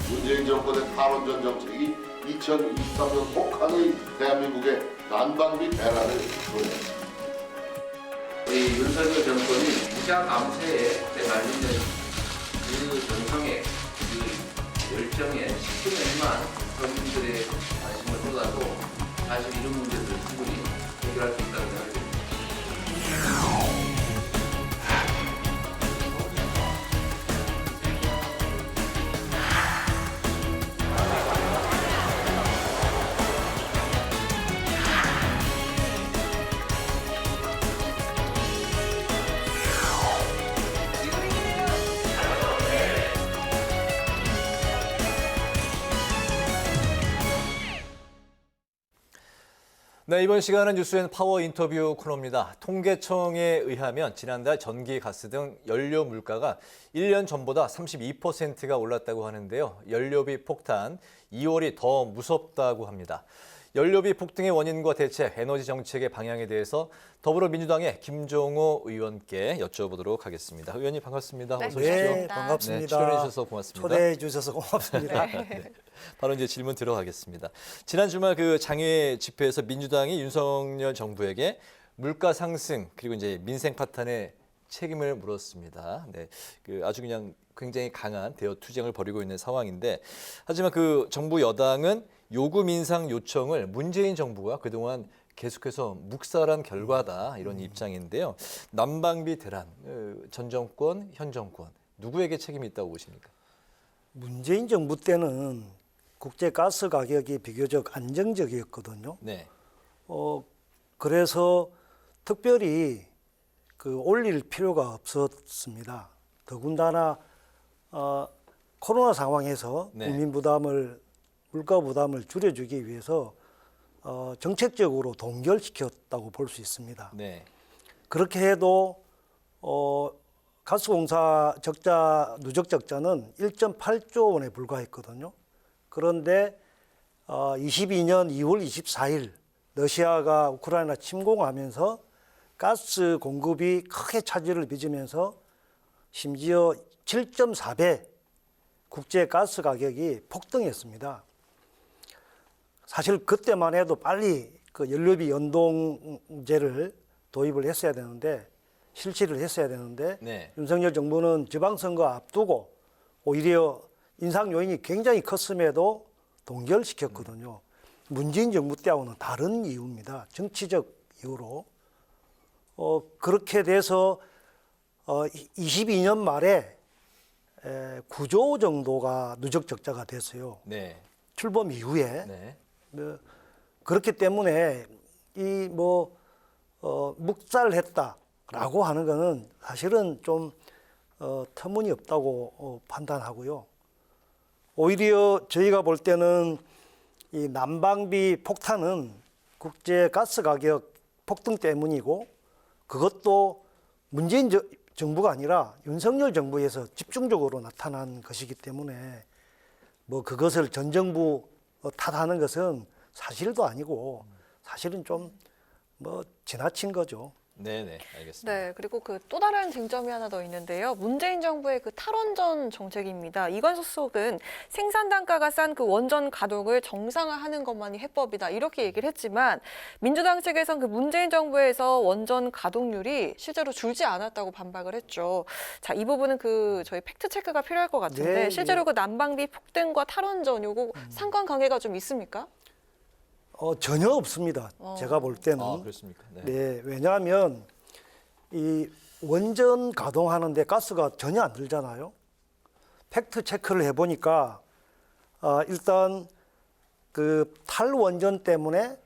문재인 정권의 탈원전 정책이 2023년 혹한의 대한민국의 난방비 대란을 보냈습니다. 이 윤석열 정권이 무자 감세에 말리는 그 정성에 그 열정에 10분의 1만 국민들의 관심을 쏟아도 사실 이런 문제들을 충분히 해결할 수 있다고 생각합니다. 네, 이번 시간은 뉴스엔 파워 인터뷰 코너입니다. 통계청에 의하면 지난달 전기, 가스 등 연료 물가가 1년 전보다 32%가 올랐다고 하는데요. 연료비 폭탄, 2월이 더 무섭다고 합니다. 연료비 폭등의 원인과 대책, 에너지 정책의 방향에 대해서 더불어민주당의 김종호 의원께 여쭤보도록 하겠습니다. 의원님 반갑습니다. 어서 오십시오. 네, 반갑습니다. 네, 출연해 주셔서 고맙습니다. 초대해 주셔서 고맙습니다. 네. 바로 이제 질문 들어가겠습니다. 지난 주말 그 장외 집회에서 민주당이 윤석열 정부에게 물가 상승 그리고 이제 민생 파탄의 책임을 물었습니다. 네, 그 아주 그냥 굉장히 강한 대여 투쟁을 벌이고 있는 상황인데, 하지만 그 정부 여당은 요금 인상 요청을 문재인 정부가 그동안 계속해서 묵살한 결과다 이런 입장인데요. 난방비 대란, 전 정권, 현 정권 누구에게 책임이 있다고 보십니까? 문재인 정부 때는 국제 가스 가격이 비교적 안정적이었거든요. 네. 그래서 특별히 그 올릴 필요가 없었습니다. 더군다나 코로나 상황에서 네. 국민 부담을 물가 부담을 줄여주기 위해서 정책적으로 동결시켰다고 볼 수 있습니다. 네. 그렇게 해도 가스공사 적자 누적 적자는 1.8조 원에 불과했거든요. 그런데 22년 2월 24일 러시아가 우크라이나 침공하면서 가스 공급이 크게 차질을 빚으면서 심지어 7.4배 국제 가스 가격이 폭등했습니다. 사실 그때만 해도 빨리 그 연료비 연동제를 도입을 했어야 되는데, 실시를 했어야 되는데 네. 윤석열 정부는 지방선거 앞두고 오히려 인상 요인이 굉장히 컸음에도 동결시켰거든요. 문재인 정부 때하고는 다른 이유입니다. 정치적 이유로. 그렇게 돼서 22년 말에 9조 정도가 누적 적자가 됐어요. 네. 출범 이후에. 네. 그렇기 때문에 이 묵살했다라고 하는 거는 사실은 좀 터무니없다고 판단하고요. 오히려 저희가 볼 때는 이 난방비 폭탄은 국제 가스 가격 폭등 때문이고, 그것도 문재인 정부가 아니라 윤석열 정부에서 집중적으로 나타난 것이기 때문에 그것을 전 정부 탓하는 것은 사실도 아니고 사실은 좀 지나친 거죠. 네, 알겠습니다. 네, 그리고 그 또 다른 쟁점이 하나 더 있는데요. 문재인 정부의 그 탈원전 정책입니다. 이관석 수석은 생산 단가가 싼 그 원전 가동을 정상화하는 것만이 해법이다 이렇게 얘기를 했지만, 민주당 측에선 그 문재인 정부에서 원전 가동률이 실제로 줄지 않았다고 반박을 했죠. 자, 이 부분은 그 저희 팩트 체크가 필요할 것 같은데, 네, 실제로 그 난방비 폭등과 탈원전 요거 상관관계가 좀 있습니까? 전혀 없습니다. 제가 볼 때는. 그렇습니까? 네, 왜냐하면 이 원전 가동하는데 가스가 전혀 안 들잖아요. 팩트 체크를 해보니까 일단 그 탈원전 때문에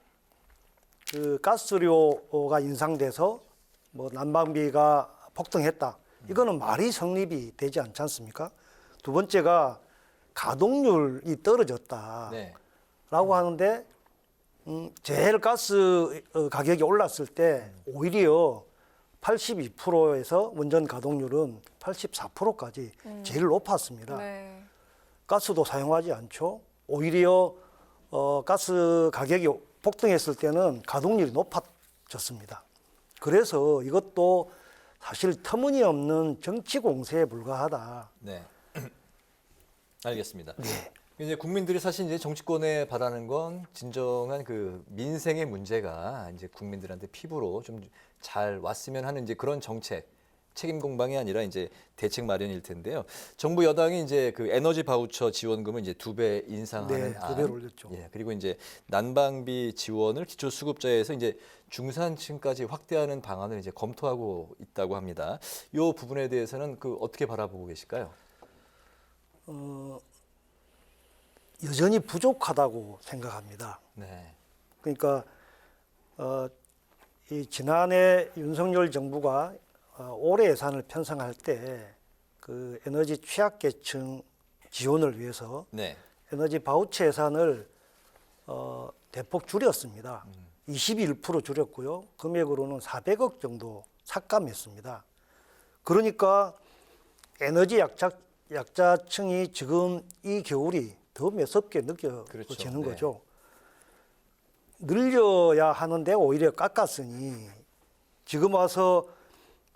그 가스료가 인상돼서 뭐 난방비가 폭등했다. 이거는 말이 성립이 되지 않지 않습니까? 두 번째가 가동률이 떨어졌다. 네. 라고 하는데 제일 가스 가격이 올랐을 때 오히려 82%에서 원전 가동률은 84%까지 제일 높았습니다. 네. 가스도 사용하지 않죠. 오히려 가스 가격이 폭등했을 때는 가동률이 높아졌습니다. 그래서 이것도 사실 터무니없는 정치 공세에 불과하다. 네. 알겠습니다. 네. 이제 국민들이 사실 이제 정치권에 바라는 건 진정한 그 민생의 문제가 이제 국민들한테 피부로 좀 잘 왔으면 하는 이제 그런 정책, 책임 공방이 아니라 이제 대책 마련일 텐데요. 정부 여당이 이제 그 에너지 바우처 지원금을 이제 2배 인상하는 네, 2배로 올렸죠. 예, 그리고 이제 난방비 지원을 기초수급자에서 이제 중산층까지 확대하는 방안을 이제 검토하고 있다고 합니다. 이 부분에 대해서는 그 어떻게 바라보고 계실까요? 여전히 부족하다고 생각합니다. 네. 그러니까 이 지난해 윤석열 정부가 올해 예산을 편성할 때 그 에너지 취약계층 지원을 위해서 네. 에너지 바우처 예산을 대폭 줄였습니다. 21% 줄였고요. 금액으로는 400억 정도 삭감했습니다. 그러니까 에너지 약자층이 지금 이 겨울이 더 매섭게 느껴지는 그렇죠. 네. 거죠. 늘려야 하는데 오히려 깎았으니 지금 와서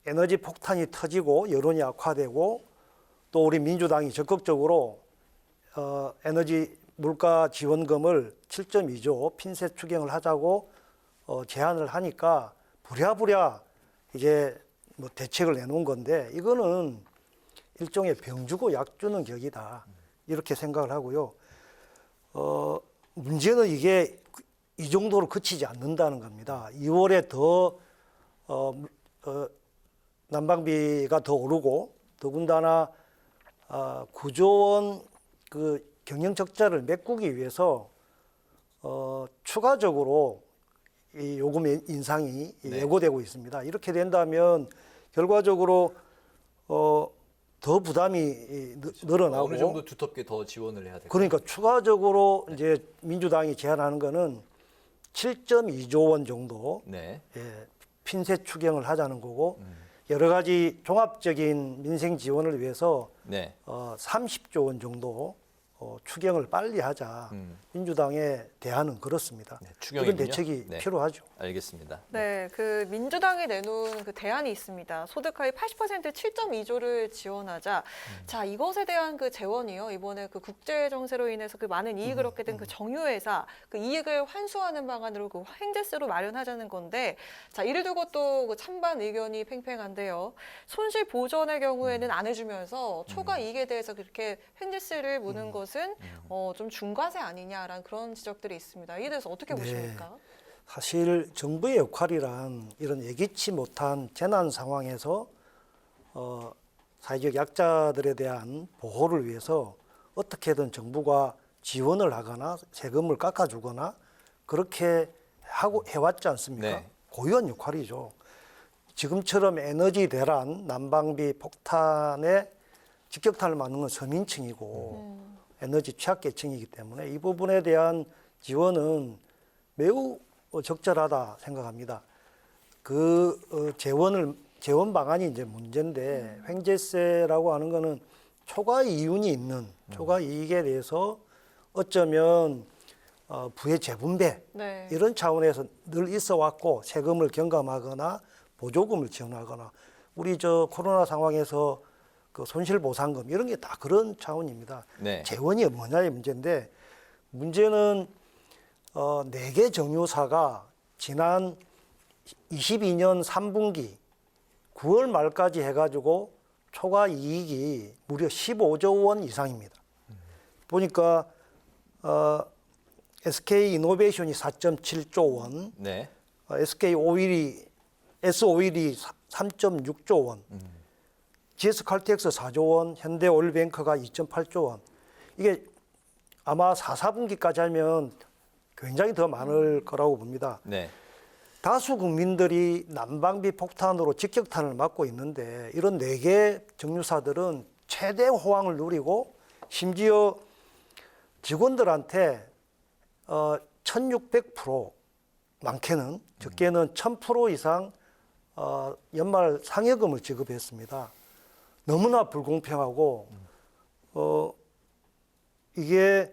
에너지 폭탄이 터지고 여론이 악화되고 또 우리 민주당이 적극적으로 에너지 물가 지원금을 7.2조 핀셋 추경을 하자고 제안을 하니까 부랴부랴 이제 뭐 대책을 내놓은 건데 이거는 일종의 병 주고 약 주는 격이다 이렇게 생각을 하고요. 문제는 이게 이 정도로 그치지 않는다는 겁니다. 2월에 더 난방비가 더 오르고 더군다나 9조 원 그 경영 적자를 메꾸기 위해서 추가적으로 이 요금 인상이 네. 예고되고 있습니다. 이렇게 된다면 결과적으로 더 부담이 늘어나고 어느 정도 두텁게 더 지원을 해야 될까요? 그러니까 추가적으로 이제 민주당이 제안하는 거는 7.2조 원 정도 네. 예, 핀셋 추경을 하자는 거고 여러 가지 종합적인 민생 지원을 위해서 네. 30조 원 정도 추경을 빨리 하자. 민주당의 대안은 그렇습니다. 네, 추경이군요. 이런 대책이 네. 필요하죠. 알겠습니다. 네, 그 민주당이 내놓은 그 대안이 있습니다. 소득하위 80% 7.2조를 지원하자. 자, 이것에 대한 그 재원이요. 이번에 그 국제 정세로 인해서 그 많은 이익을 얻게 된 그 정유회사 그 이익을 환수하는 방안으로 그 횡재세로 마련하자는 건데, 자, 이를 두고 또 그 찬반 의견이 팽팽한데요. 손실 보전의 경우에는 안 해주면서 초과 이익에 대해서 그렇게 횡재세를 무는 것은 좀 중과세 아니냐라는 그런 지적들이 있습니다. 이에 대해서 어떻게 보십니까? 사실 정부의 역할이란 이런 예기치 못한 재난 상황에서 사회적 약자들에 대한 보호를 위해서 어떻게든 정부가 지원을 하거나 세금을 깎아주거나 그렇게 하고 해왔지 않습니까? 네. 고유한 역할이죠. 지금처럼 에너지 대란, 난방비 폭탄에 직격탄을 맞는 건 서민층이고 에너지 취약계층이기 때문에 이 부분에 대한 지원은 매우 적절하다 생각합니다. 그 재원 방안이 이제 문제인데 횡재세라고 하는 거는 초과 이윤이 있는 초과 이익에 대해서 어쩌면 부의 재분배 네. 이런 차원에서 늘 있어 왔고 세금을 경감하거나 보조금을 지원하거나 우리 저 코로나 상황에서 그 손실보상금 이런 게 다 그런 차원입니다. 네. 재원이 뭐냐의 문제인데 문제는 4개 정유사가 지난 22년 3분기 9월 말까지 해가지고 초과 이익이 무려 15조 원 이상입니다. 보니까 SK 이노베이션이 4.7조 원, 네. SK 오일이 S-오일이 3.6조 원, GS 칼텍스 4조 원, 현대 오일뱅크가 2.8조 원. 이게 아마 4, 4분기까지 하면 굉장히 더 많을 거라고 봅니다. 네. 다수 국민들이 난방비 폭탄으로 직격탄을 맞고 있는데 이런 4개 정유사들은 최대 호황을 누리고 심지어 직원들한테 1600%, 많게는 적게는 1000% 이상 연말 상여금을 지급했습니다. 너무나 불공평하고 이게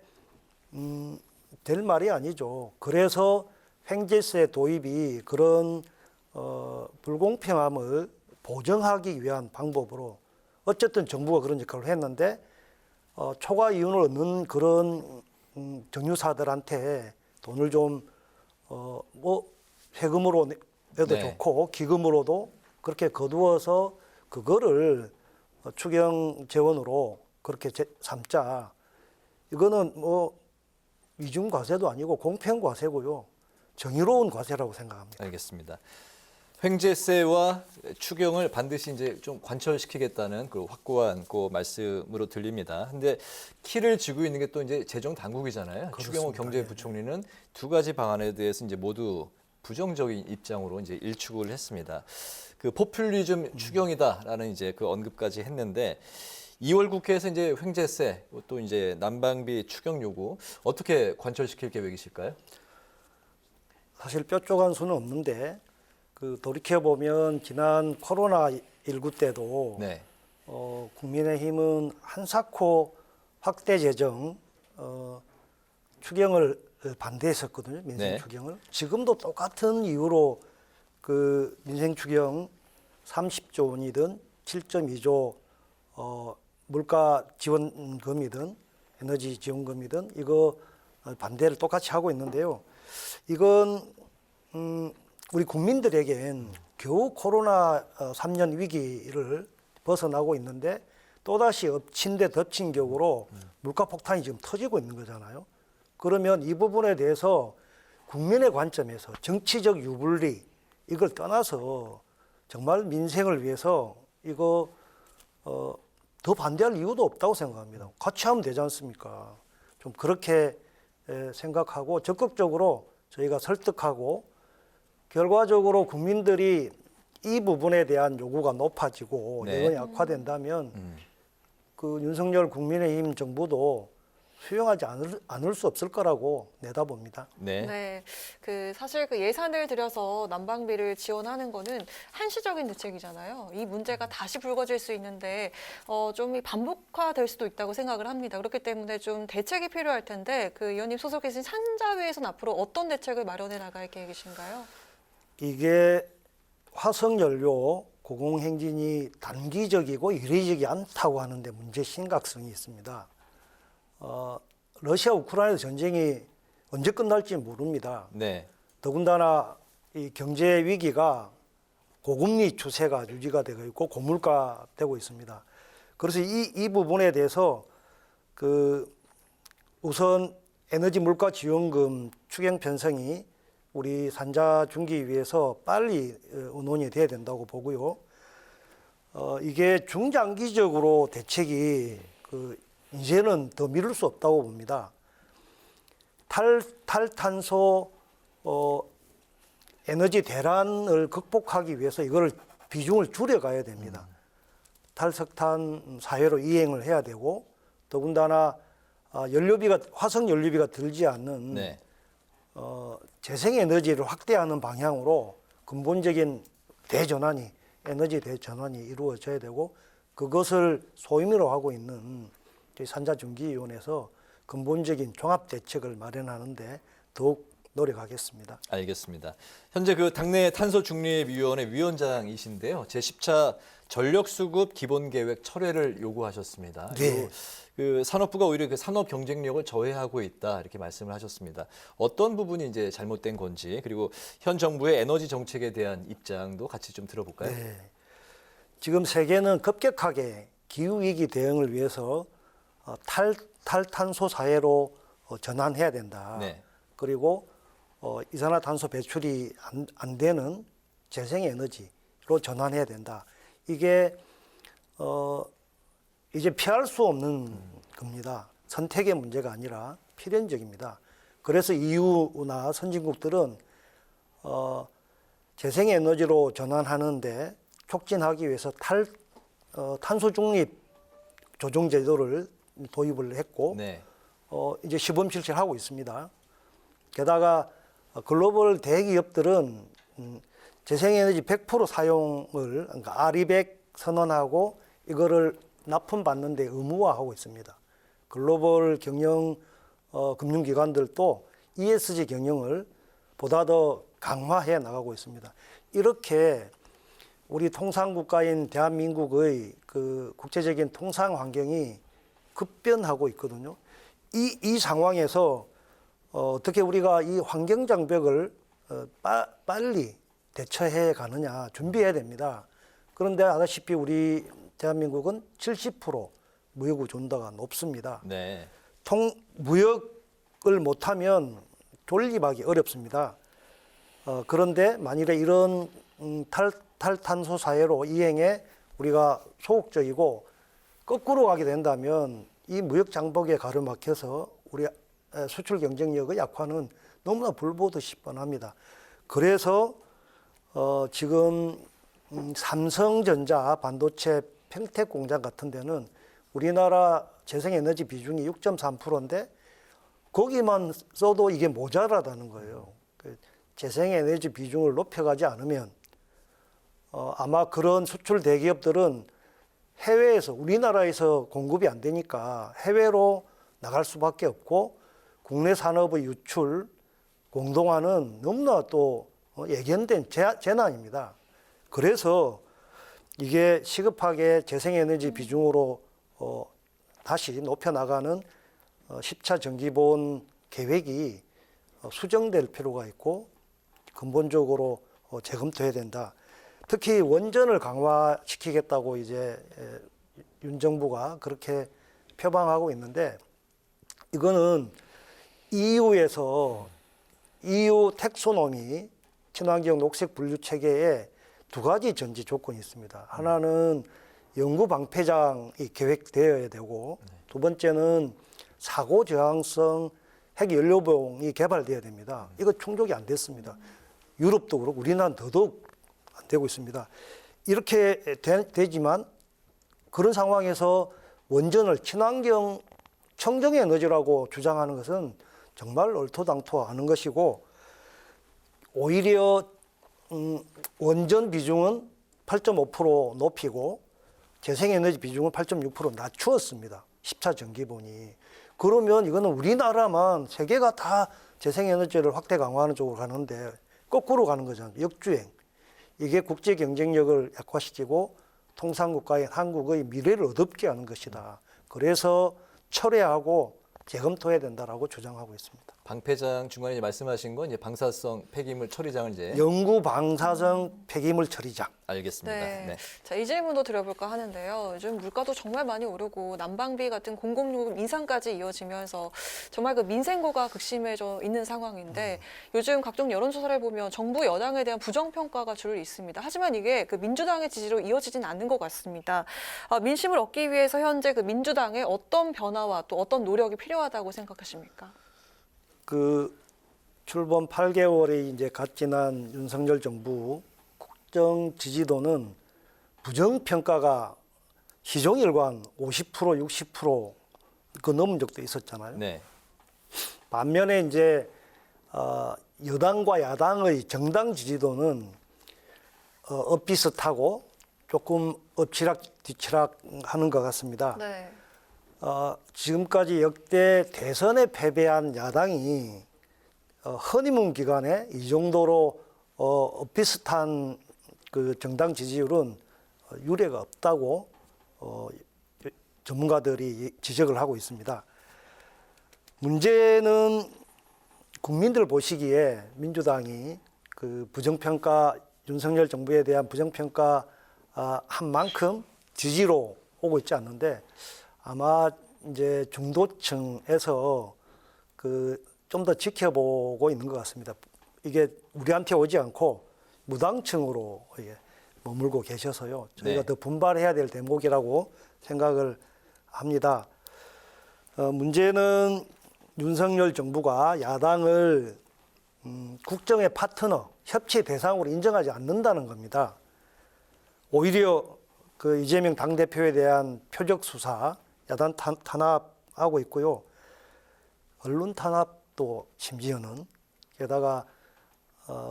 될 말이 아니죠. 그래서 횡재세 도입이 그런 불공평함을 보정하기 위한 방법으로 어쨌든 정부가 그런 역할을 했는데 초과 이윤을 얻는 그런 정유사들한테 돈을 좀 뭐 세금으로 내도 네. 좋고 기금으로도 그렇게 거두어서 그거를 추경 재원으로 그렇게 삼자. 이거는 뭐 이중 과세도 아니고 공평 과세고요. 정의로운 과세라고 생각합니다. 알겠습니다. 횡재세와 추경을 반드시 이제 좀 관철시키겠다는 그 확고한 그 말씀으로 들립니다. 근데 키를 쥐고 있는 게 또 이제 재정 당국이잖아요. 추경호 경제부총리는 두 가지 방안에 대해서 이제 모두 부정적인 입장으로 이제 일축을 했습니다. 그 포퓰리즘 추경이다라는 이제 그 언급까지 했는데 2월 국회에서 이제 횡재세 또 이제 난방비 추경 요구 어떻게 관철시킬 계획이실까요? 사실 뾰족한 수는 없는데 그 돌이켜 보면 지난 코로나19 때도 네. 국민의힘은 한사코 확대 재정 추경을 반대했었거든요. 민생 네. 추경을. 지금도 똑같은 이유로 그 민생 추경 30조 원이든 7.2조 물가 지원금이든 에너지 지원금이든 이거 반대를 똑같이 하고 있는데요. 이건 우리 국민들에겐 겨우 코로나 3년 위기를 벗어나고 있는데 또다시 엎친 데 덮친 격으로 물가 폭탄이 지금 터지고 있는 거잖아요. 그러면 이 부분에 대해서 국민의 관점에서 정치적 유불리 이걸 떠나서 정말 민생을 위해서 이거 더 반대할 이유도 없다고 생각합니다. 같이 하면 되지 않습니까? 좀 그렇게 생각하고 적극적으로 저희가 설득하고 결과적으로 국민들이 이 부분에 대한 요구가 높아지고 네. 여건이 악화된다면 그 윤석열 국민의힘 정부도 수용하지 않을 수 없을 거라고 내다봅니다. 네, 사실 그 예산을 들여서 난방비를 지원하는 거는 한시적인 대책이잖아요. 이 문제가 다시 불거질 수 있는데 좀 반복화될 수도 있다고 생각을 합니다. 그렇기 때문에 좀 대책이 필요할 텐데 그 의원님 소속해 계신 산자위에서는 앞으로 어떤 대책을 마련해 나갈 계획이신가요? 이게 화석연료 고공행진이 단기적이고 이례적이 않다고 하는데 문제 심각성이 있습니다. 러시아 우크라이나 전쟁이 언제 끝날지 모릅니다. 네. 더군다나 이 경제 위기가 고금리 추세가 유지가 되고 있고 고물가 되고 있습니다. 그래서 이 부분에 대해서 그 우선 에너지 물가 지원금 추경 편성이 우리 산자중기위에서 빨리 의논이 돼야 된다고 보고요. 이게 중장기적으로 대책이 이제는 더 미룰 수 없다고 봅니다. 탈탄소 에너지 대란을 극복하기 위해서 이걸 비중을 줄여가야 됩니다. 탈석탄 사회로 이행을 해야 되고 더군다나 화석 연료비가 들지 않는 네. 재생에너지를 확대하는 방향으로 근본적인 대전환이 에너지 대전환이 이루어져야 되고 그것을 소임으로 하고 있는 산자중기위원회에서 근본적인 종합대책을 마련하는데 더욱 노력하겠습니다. 알겠습니다. 현재 그 당내 탄소중립위원회 위원장이신데요. 제10차 전력수급 기본계획 철회를 요구하셨습니다. 네. 그 산업부가 오히려 그 산업 경쟁력을 저해하고 있다 이렇게 말씀을 하셨습니다. 어떤 부분이 이제 잘못된 건지 그리고 현 정부의 에너지 정책에 대한 입장도 같이 좀 들어볼까요? 네. 지금 세계는 급격하게 기후위기 대응을 위해서 탈탄소 사회로 전환해야 된다. 네. 그리고 이산화탄소 배출이 안 되는 재생에너지 전환해야 된다. 이게 이제 피할 수 없는 겁니다. 선택의 문제가 아니라 필연적입니다. 그래서 EU나 선진국들은 재생에너지로 전환하는데 촉진하기 위해서 탄소 중립 조정 제도를 도입을 했고 네. 이제 시범 실시하고 있습니다. 게다가 글로벌 대기업들은 재생에너지 100% 사용을 그러니까 RE100 선언하고 이거를 납품받는 데 의무화하고 있습니다. 글로벌 경영 금융기관들도 ESG 경영을 보다 더 강화해 나가고 있습니다. 이렇게 우리 통상국가인 대한민국의 그 국제적인 통상 환경이 급변하고 있거든요. 이 상황에서 어떻게 우리가 이 환경 장벽을 빨리 대처해 가느냐 준비해야 됩니다. 그런데 아다시피 우리 대한민국은 70% 무역 의존도가 높습니다. 네. 무역을 못하면 존립하기 어렵습니다. 그런데 만일에 이런 탈탄소 사회로 이행에 우리가 소극적이고 거꾸로 가게 된다면 이 무역 장벽에 가로막혀서 우리 수출 경쟁력의 약화는 너무나 불보듯이 뻔합니다. 그래서 지금 삼성전자 반도체 평택 공장 같은 데는 우리나라 재생에너지 비중이 6.3%인데 거기만 써도 이게 모자라다는 거예요. 재생에너지 비중을 높여가지 않으면 아마 그런 수출 대기업들은 해외에서 우리나라에서 공급이 안 되니까 해외로 나갈 수밖에 없고 국내 산업의 유출 공동화는 너무나 또 예견된 재난입니다. 그래서 이게 시급하게 재생에너지 비중으로 다시 높여나가는 10차 정기보온 계획이 수정될 필요가 있고 근본적으로 재검토해야 된다. 특히 원전을 강화시키겠다고 이제 윤 정부가 그렇게 표방하고 있는데 이거는 EU에서 EU 텍소노미 친환경 녹색 분류 체계에 두 가지 전제 조건이 있습니다. 하나는 영구 방패장이 계획되어야 되고 두 번째는 사고 저항성 핵 연료봉이 개발되어야 됩니다. 이거 충족이 안 됐습니다. 유럽도 그렇고 우리나라는 더더욱 안 되고 있습니다. 이렇게 되지만 그런 상황에서 원전을 친환경 청정에너지라고 주장하는 것은 정말 얼토당토 않은 것이고 오히려 원전 비중은 8.5% 높이고 재생에너지 비중은 8.6% 낮추었습니다. 10차 정기보니. 그러면 이거는 우리나라만 세계가 다 재생에너지를 확대 강화하는 쪽으로 가는데 거꾸로 가는 거잖아요. 역주행. 이게 국제 경쟁력을 약화시키고 통상국가인 한국의 미래를 어둡게 하는 것이다. 그래서 철회하고 재검토해야 된다라고 주장하고 있습니다. 방패장 중간에 말씀하신 건 이제 방사성 폐기물 처리장을 이제 영구 방사성 폐기물 처리장. 알겠습니다. 네. 네. 자, 이 질문도 드려볼까 하는데요. 요즘 물가도 정말 많이 오르고 난방비 같은 공공요금 인상까지 이어지면서 정말 그 민생고가 극심해져 있는 상황인데 요즘 각종 여론조사를 보면 정부 여당에 대한 부정평가가 줄 있습니다. 하지만 이게 그 민주당의 지지로 이어지진 않는 것 같습니다. 민심을 얻기 위해서 현재 그 민주당의 어떤 변화와 또 어떤 노력이 필요하다고 생각하십니까? 그 출범 8개월이 이제 갓 지난 윤석열 정부 국정 지지도는 부정평가가 시종일관 50% 60% 그 넘은 적도 있었잖아요. 네. 반면에 이제 여당과 야당의 정당 지지도는 엇비슷하고 조금 엎치락 뒤치락 하는 것 같습니다. 네. 지금까지 역대 대선에 패배한 야당이 허니문 기간에 이 정도로 비슷한 그 정당 지지율은 유례가 없다고 전문가들이 지적을 하고 있습니다. 문제는 국민들 보시기에 민주당이 그 부정평가 윤석열 정부에 대한 부정평가 한 만큼 지지로 오고 있지 않는데 아마 이제 중도층에서 그 좀 더 지켜보고 있는 것 같습니다. 이게 우리한테 오지 않고 무당층으로 머물고 계셔서요. 저희가 네. 더 분발해야 될 대목이라고 생각을 합니다. 문제는 윤석열 정부가 야당을 국정의 파트너, 협치 대상으로 인정하지 않는다는 겁니다. 오히려 그 이재명 당대표에 대한 표적 수사, 야당 탄압하고 있고요. 언론 탄압도 심지어는 게다가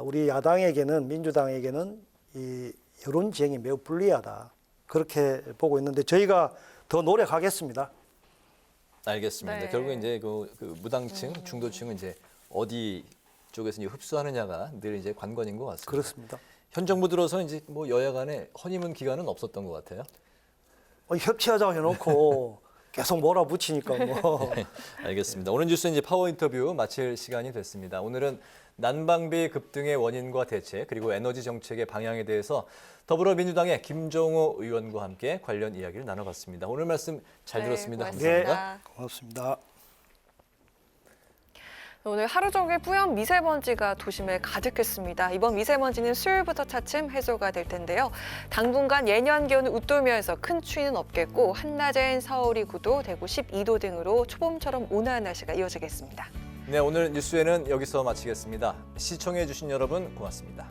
우리 야당에게는 민주당에게는 이 여론 지형이 매우 불리하다. 그렇게 보고 있는데 저희가 더 노력하겠습니다. 알겠습니다. 네. 결국 이제 그 무당층, 중도층은 이제 어디 쪽에서 이제 흡수하느냐가 늘 이제 관건인 것 같습니다. 그렇습니다. 현 정부 들어서 이제 뭐 여야 간에 허니문 기간은 없었던 것 같아요. 협치하자고 해놓고 계속 몰아붙이니까 뭐. 네, 알겠습니다. 오늘 뉴스 이제 파워 인터뷰 마칠 시간이 됐습니다. 오늘은 난방비 급등의 원인과 대책 그리고 에너지 정책의 방향에 대해서 더불어민주당의 김종호 의원과 함께 관련 이야기를 나눠봤습니다. 오늘 말씀 잘 들었습니다. 감사합니다. 네, 고맙습니다. 오늘 하루 종일 뿌연 미세먼지가 도심에 가득했습니다. 이번 미세먼지는 수요일부터 차츰 해소가 될 텐데요. 당분간 예년 기온을 웃돌면서 큰 추위는 없겠고 한낮엔 서울이 9도, 대구 12도 등으로 초봄처럼 온화한 날씨가 이어지겠습니다. 네, 오늘 뉴스에는 여기서 마치겠습니다. 시청해 주신 여러분 고맙습니다.